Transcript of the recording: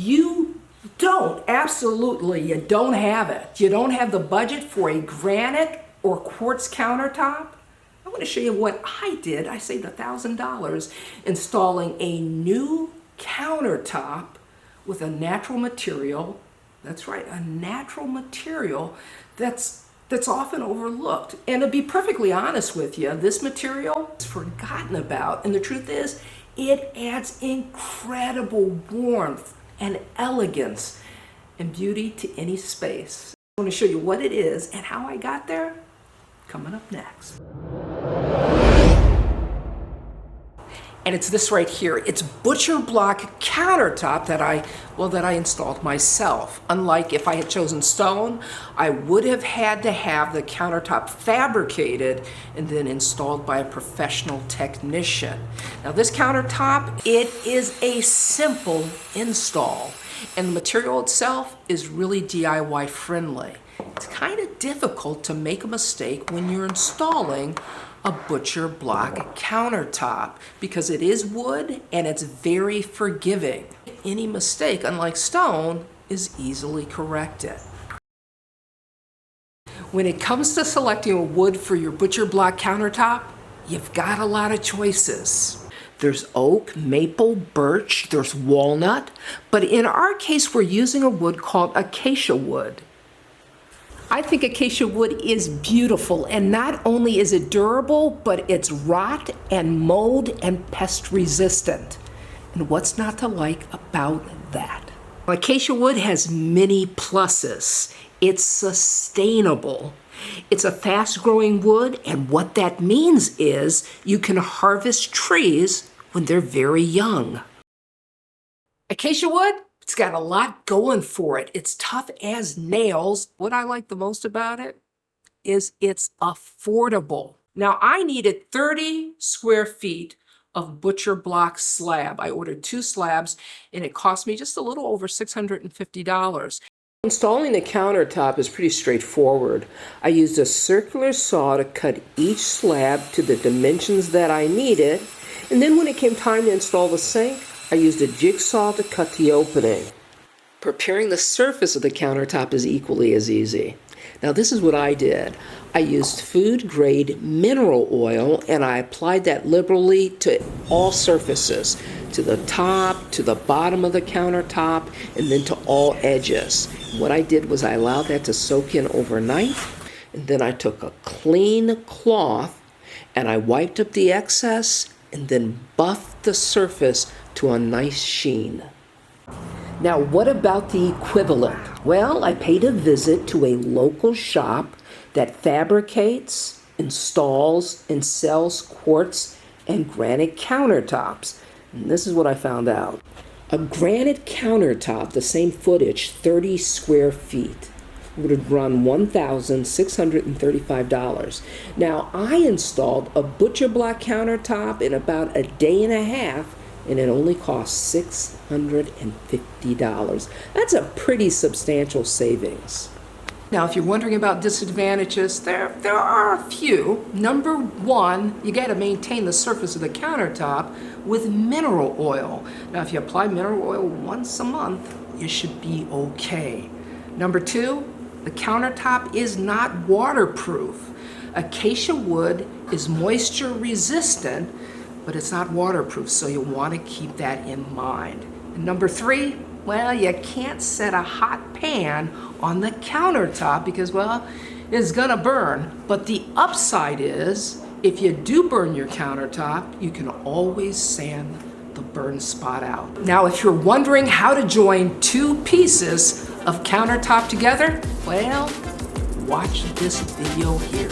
you absolutely, you don't have it. You don't have the budget for a granite or quartz countertop. I want to show you what I did. I saved $1,000 installing a new countertop with a natural material. That's right, a natural material that's often overlooked. And to be perfectly honest with you, this material is forgotten about. And the truth is, it adds incredible warmth and elegance and beauty to any space. I want to show you what it is and how I got there coming up next. And it's this right here. It's butcher block countertop that I installed myself. Unlike if I had chosen stone, I would have had to have the countertop fabricated and then installed by a professional technician. Now this countertop, it is a simple install, and the material itself is really DIY friendly. It's kind of difficult to make a mistake when you're installing a butcher block countertop because it is wood and it's very forgiving. Any mistake, unlike stone, is easily corrected. When it comes to selecting a wood for your butcher block countertop, you've got a lot of choices. There's oak, maple, birch, there's walnut, but in our case we're using a wood called acacia wood. I think acacia wood is beautiful, and not only is it durable, but it's rot and mold and pest resistant. And what's not to like about that? Acacia wood has many pluses. It's sustainable. It's a fast-growing wood, and what that means is you can harvest trees when they're very young. Acacia wood, it's got a lot going for it. It's tough as nails. What I like the most about it is it's affordable. Now, I needed 30 square feet of butcher block slab. I ordered 2 slabs, and it cost me just a little over $650. Installing the countertop is pretty straightforward. I used a circular saw to cut each slab to the dimensions that I needed, and then when it came time to install the sink, I used a jigsaw to cut the opening. Preparing the surface of the countertop is equally as easy. Now this is what I did. I used food-grade mineral oil, and I applied that liberally to all surfaces, to the top, to the bottom of the countertop, and then to all edges. What I did was I allowed that to soak in overnight, and then I took a clean cloth and I wiped up the excess and then buffed the surface to a nice sheen. Now, what about the equivalent? Well, I paid a visit to a local shop that fabricates, installs, and sells quartz and granite countertops. And this is what I found out. A granite countertop, the same footage, 30 square feet, would have run $1,635. Now, I installed a butcher block countertop in about a day and a half, and it only cost $650. That's a pretty substantial savings. Now, if you're wondering about disadvantages, there are a few. Number one, you got to maintain the surface of the countertop with mineral oil. Now, if you apply mineral oil once a month, you should be okay. Number two, the countertop is not waterproof. Acacia wood is moisture resistant, but it's not waterproof, so you'll want to keep that in mind. And number three, well, you can't set a hot pan on the countertop because, well, it's gonna burn. But the upside is, if you do burn your countertop, you can always sand the burn spot out. Now, if you're wondering how to join 2 pieces of countertop together, well, watch this video here.